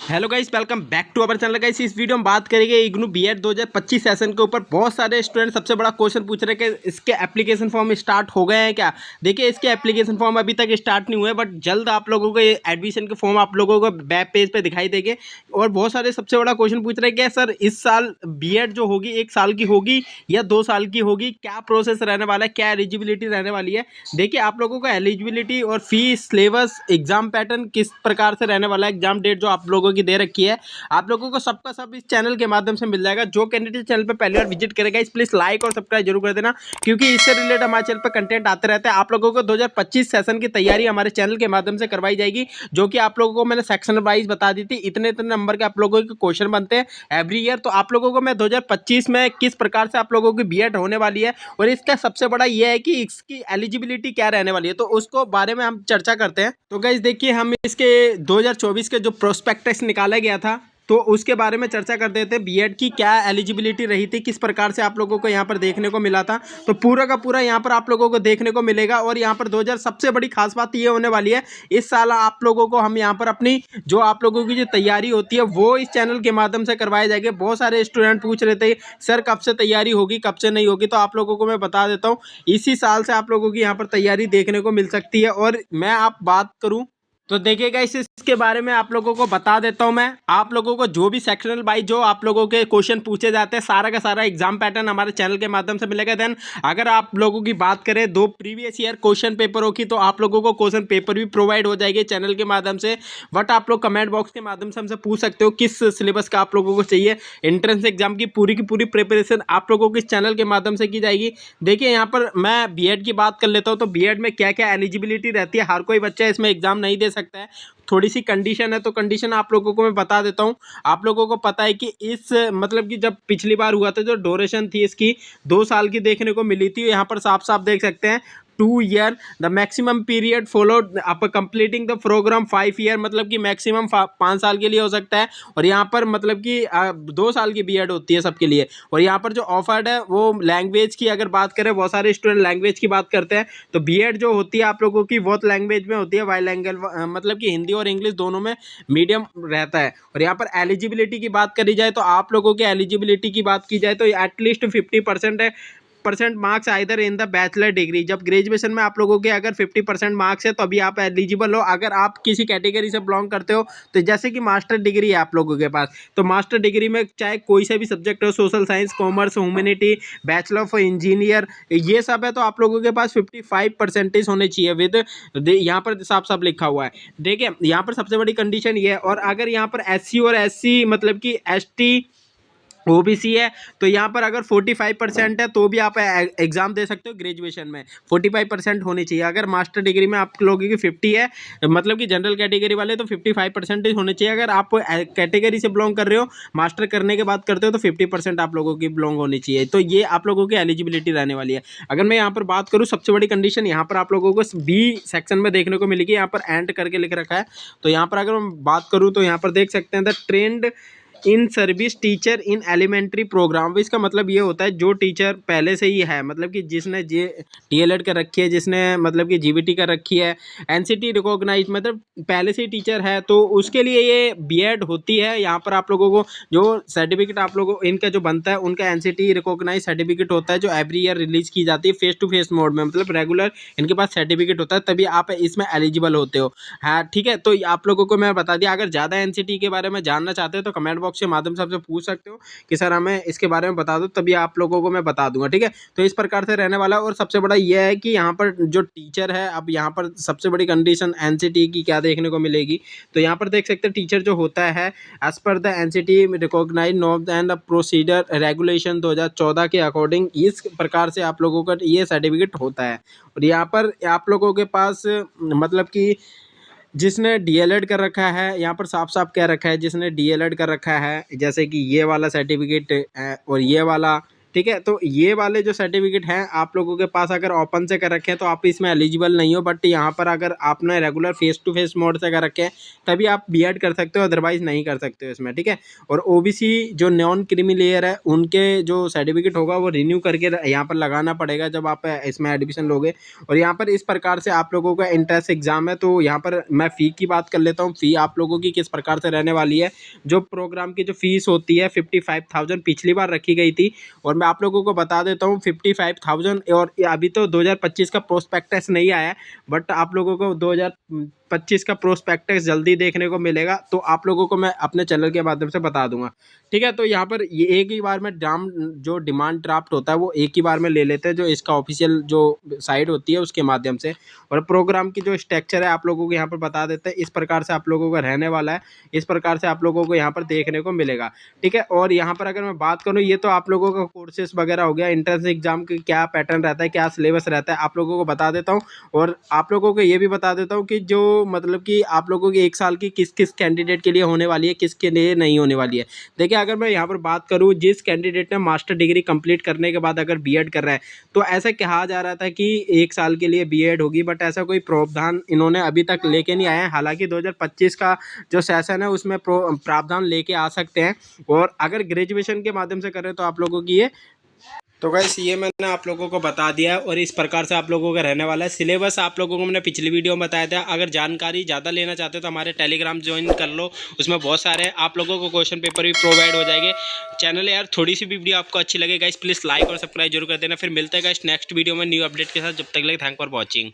Hello guys, welcome back to our channel. Guys, इस video में बात करेंगे इग्नू बीएड 2025 सेशन के ऊपर। बहुत सारे स्टूडेंट सबसे बड़ा क्वेश्चन पूछ रहे हैं कि इसके एप्लीकेशन फॉर्म स्टार्ट हो गए हैं क्या। देखिए, इसके एप्लीकेशन फॉर्म अभी तक स्टार्ट नहीं हुए, बट जल्द आप लोगों को ये एडमिशन के फॉर्म आप लोगों को वेब पेज पे दिखाई देंगे। और बहुत सारे सबसे बड़ा क्वेश्चन पूछ रहे हैं कि सर इस साल बीएड जो होगी 1 साल की होगी या 2 साल की होगी, क्या प्रोसेस रहने वाला है, क्या एलिजिबिलिटी रहने वाली है। देखिए, आप लोगों को एलिजिबिलिटी और फीस, सिलेबस, एग्जाम पैटर्न किस प्रकार से रहने वाला है, एग्जाम डेट जो आप लोगों की दे रखी है, आप लोगों को सबका सब इस चैनल के माध्यम से मिल जाएगा। जो कैंडिडेट चैनल पे पहली बार विजिट करेगा, इस प्लीज लाइक और सब्सक्राइब जरूर कर देना, क्योंकि इससे रिलेटेड हमारे चैनल पे कंटेंट आते रहते हैं। आप लोगों को 2025 सेशन की तैयारी हमारे चैनल के माध्यम से करवाई जाएगी, जो कि आप लोगों को मैंने सेक्शन वाइज बता दी थी। इतने इतने नंबर के आप लोगों के क्वेश्चन बनते हैं एवरी ईयर। तो आप लोगों को मैं 2025 में किस प्रकार से आप लोगों की बीएड होने वाली है और इसका सबसे बड़ा यह है कि इसकी एलिजिबिलिटी क्या रहने वाली है, तो उसको बारे में हम चर्चा करते हैं। तो गाइस देखिए, हम इसके 2024 के जो प्रोस्पेक्टस निकाला गया था, तो उसके बारे में चर्चा कर देते हैं। बीएड की क्या एलिजिबिलिटी रही थी, किस प्रकार से आप लोगों को यहाँ पर देखने को मिला था, तो पूरा का पूरा यहाँ पर आप लोगों को देखने को मिलेगा। और यहाँ पर 2000 सबसे बड़ी खास बात ये होने वाली है, इस साल आप लोगों को हम यहाँ पर अपनी जो आप लोगों की जो तैयारी होती है वो इस चैनल के माध्यम से करवाए जाएंगे। बहुत सारे स्टूडेंट पूछ रहे थे सर कब से तैयारी होगी, कब से नहीं होगी, तो आप लोगों को मैं बता देता हूँ, इसी साल से आप लोगों की यहाँ पर तैयारी देखने को मिल सकती है। और मैं आप बात करूँ तो देखिएगा, इसके बारे में आप लोगों को बता देता हूं। मैं आप लोगों को जो भी सेक्शनल बाई जो आप लोगों के क्वेश्चन पूछे जाते हैं, सारा का सारा एग्जाम पैटर्न हमारे चैनल के माध्यम से मिलेगा। देन अगर आप लोगों की बात करें 2 प्रीवियस ईयर क्वेश्चन पेपरों की, तो आप लोगों को क्वेश्चन पेपर भी प्रोवाइड हो जाएगी चैनल के माध्यम से। बट आप लोग कमेंट बॉक्स के माध्यम से हमसे पूछ सकते हो किस सिलेबस का आप लोगों को चाहिए। एंट्रेंस एग्जाम की पूरी प्रिपरेशन आप लोगों को इस चैनल के माध्यम से की जाएगी। देखिए, यहाँ पर मैं बीएड की बात कर लेता हूँ, तो बीएड में क्या क्या एलिजिबिलिटी रहती है। हर कोई बच्चा इसमें एग्जाम नहीं दे सकता है, थोड़ी सी कंडीशन है, तो कंडीशन आप लोगों को मैं बता देता हूं। आप लोगों को पता है कि इस मतलब कि जब पिछली बार हुआ था, जो ड्यूरेशन थी इसकी 2 साल की देखने को मिली थी। यहाँ पर साफ साफ देख सकते हैं 2 year the maximum period followed आप कंप्लीटिंग द प्रोग्राम 5 ईयर, मतलब कि मैक्सिमम 5 साल के लिए हो सकता है। और यहाँ पर मतलब कि 2 साल की बीएड होती है सबके लिए। और यहाँ पर जो ऑफर्ड है वो लैंग्वेज की अगर बात करें, बहुत सारे स्टूडेंट लैंग्वेज की बात करते हैं, तो बीएड जो होती है आप लोगों की बहुत लैंग्वेज में होती है, बाइलैंग्वेज मतलब कि हिंदी और इंग्लिश दोनों में मीडियम रहता है। और यहाँ पर एलिजिबिलिटी की बात करी जाए, तो आप लोगों की एलिजिबिलिटी की बात की जाए तो एटलीस्ट 50% है marks either in the bachelor degree. जब ग्रेजुएशन में आप लोगों के अगर 50% मार्क्स है तो अभी आप एलिजिबल हो। अगर आप किसी कैटेगरी से बिलोंग करते हो, तो जैसे कि मास्टर डिग्री है आप लोगों के पास, तो मास्टर डिग्री में चाहे कोई सा भी सब्जेक्ट हो, social science, commerce, humanity, bachelor of engineer, ये सब है, तो आप लोगों के पास 55% होने चाहिए विद, यहाँ पर साफ साफ लिखा हुआ है। देखिए, यहाँ पर सबसे बड़ी कंडीशन ये है। और अगर यहाँ पर एससी और एससी मतलब कि एसटी ओबीसी है, तो यहाँ पर अगर 45% है तो भी आप एग्जाम दे सकते हो। ग्रेजुएशन में 45% होनी चाहिए। अगर मास्टर डिग्री में आप लोगों की 50 है, मतलब कि जनरल कैटेगरी वाले, तो 55% होने चाहिए। अगर आप कैटेगरी से बिलोंग कर रहे हो, मास्टर करने के बाद करते हो, तो 50% आप लोगों की बिलोंग होनी चाहिए। तो ये आप लोगों की एलिजिबिलिटी रहने वाली है। अगर मैं यहाँ पर बात करूँ, सबसे बड़ी कंडीशन यहाँ पर आप लोगों को बी सेक्शन में देखने को मिलेगी। यहाँ पर एंड करके लिख रखा है, तो यहाँ पर अगर मैं बात करूँ तो यहाँ पर देख सकते हैं the trained in service teacher in elementary programme. इसका मतलब ये होता है जो टीचर पहले से ही है, मतलब कि जिसने डीएलएड कर रखी है, जिसने मतलब कि जीबीटी कर रखी है, एनसीटी रिकॉग्नाइज, मतलब पहले से ही टीचर है, तो उसके लिए ये बीएड होती है। यहाँ पर आप लोगों को जो सर्टिफिकेट आप लोगों इनका जो बनता है, उनका एनसीटी रिकॉग्नाइज सर्टिफिकेट होता है, जो एवरी ईयर रिलीज की जाती है फेस टू फेस मोड में, मतलब रेगुलर इनके पास सर्टिफिकेट होता है, तभी आप इसमें एलिजिबल होते हो। हाँ ठीक है, तो आप लोगों को मैं बता दिया। अगर ज़्यादा एनसीटी के बारे में जानना चाहते हो तो कमेंट बॉक्स के माध्यम से आपसे पूछ सकते हो कि सर हमें इसके बारे में बता दो, तभी आप लोगों को मैं बता दूंगा। ठीक है, तो इस प्रकार से रहने वाला है। और सबसे बड़ा यह है कि यहाँ पर जो टीचर है, अब यहाँ पर सबसे बड़ी कंडीशन एनसीटी की क्या देखने को मिलेगी, तो यहाँ पर देख सकते हैं टीचर जो होता है as per the NCT recognise norms and procedure regulation 2014 के अकॉर्डिंग, इस प्रकार से आप लोगों का ये सर्टिफिकेट होता है। और यहाँ पर आप लोगों के पास मतलब कि जिसने डीएलएड कर रखा है, यहाँ पर साफ साफ कह रखा है जिसने डीएलएड कर रखा है, जैसे कि ये वाला सर्टिफिकेट और ये वाला ठीक है। तो ये वाले जो सर्टिफिकेट हैं आप लोगों के पास अगर ओपन से कर रखे हैं तो आप इसमें एलिजिबल नहीं हो, बट यहाँ पर अगर आपने regular face to face mode से कर रखे हैं तभी आप बीएड कर सकते हो, अदरवाइज नहीं कर सकते हो इसमें। ठीक है। और ओबीसी जो नॉन क्रीमी लेयर है उनके जो सर्टिफिकेट होगा वो रिन्यू करके यहाँ पर लगाना पड़ेगा जब आप इसमें एडमिशन लोगे। और यहाँ पर इस प्रकार से आप लोगों का एंट्रेंस एग्जाम है। तो यहाँ पर मैं फ़ी की बात कर लेता हूँ। फ़ी आप लोगों की किस प्रकार से रहने वाली है। जो प्रोग्राम की जो फीस होती है 55,000 पिछली बार रखी गई थी, और मैं आप लोगों को बता देता हूँ 55,000। और अभी तो 2025 का प्रोस्पेक्टस नहीं आया है, बट आप लोगों को 2025 का प्रोस्पेक्टस जल्दी देखने को मिलेगा, तो आप लोगों को मैं अपने चैनल के माध्यम से बता दूंगा। ठीक है। तो यहाँ पर ये एक ही बार में जो डिमांड ड्राफ्ट होता है वो एक ही बार में ले लेते हैं, जो इसका ऑफिशियल जो साइट होती है उसके माध्यम से। और प्रोग्राम की जो स्ट्रक्चर है आप लोगों को यहाँ पर बता देते हैं, इस प्रकार से आप लोगों का रहने वाला है, इस प्रकार से आप लोगों को यहाँ पर देखने को मिलेगा। ठीक है। और यहाँ पर अगर मैं बात करूँ, ये तो आप लोगों का कोर्सेज वगैरह हो गया, एंट्रेंस एग्जाम की क्या पैटर्न रहता है, क्या सिलेबस रहता है, आप लोगों को बता देता हूँ। और आप लोगों को ये भी बता देता हूँ कि जो मतलब कि आप लोगों की 1 साल की किस किस कैंडिडेट के लिए होने वाली है, किसके लिए नहीं होने वाली है। देखिए, अगर मैं यहाँ पर बात करूँ, जिस कैंडिडेट ने मास्टर डिग्री कंप्लीट करने के बाद अगर बीएड कर रहा है, तो ऐसा कहा जा रहा था कि 1 साल के लिए बीएड होगी, बट ऐसा कोई प्रावधान इन्होंने अभी तक लेके नहीं आए हैं। हालांकि 2025 का जो सेशन है उसमें प्रावधान लेके आ सकते हैं। और अगर ग्रेजुएशन के माध्यम से करें तो आप लोगों की ये, तो गाइस ये मैंने आप लोगों को बता दिया है। और इस प्रकार से आप लोगों का रहने वाला है सिलेबस। आप लोगों को मैंने पिछली वीडियो में बताया था। अगर जानकारी ज़्यादा लेना चाहते हो तो हमारे टेलीग्राम ज्वाइन कर लो, उसमें बहुत सारे आप लोगों को क्वेश्चन पेपर भी प्रोवाइड हो जाएंगे। चैनल यार थोड़ी सी भी वीडियो आपको अच्छी लगे गाइस, प्लीज़ लाइक और सब्सक्राइब जरूर कर देना। फिर मिलते हैं गाइस नेक्स्ट वीडियो में न्यू अपडेट के साथ। जब तक के लिए थैंक फॉर वॉचिंग।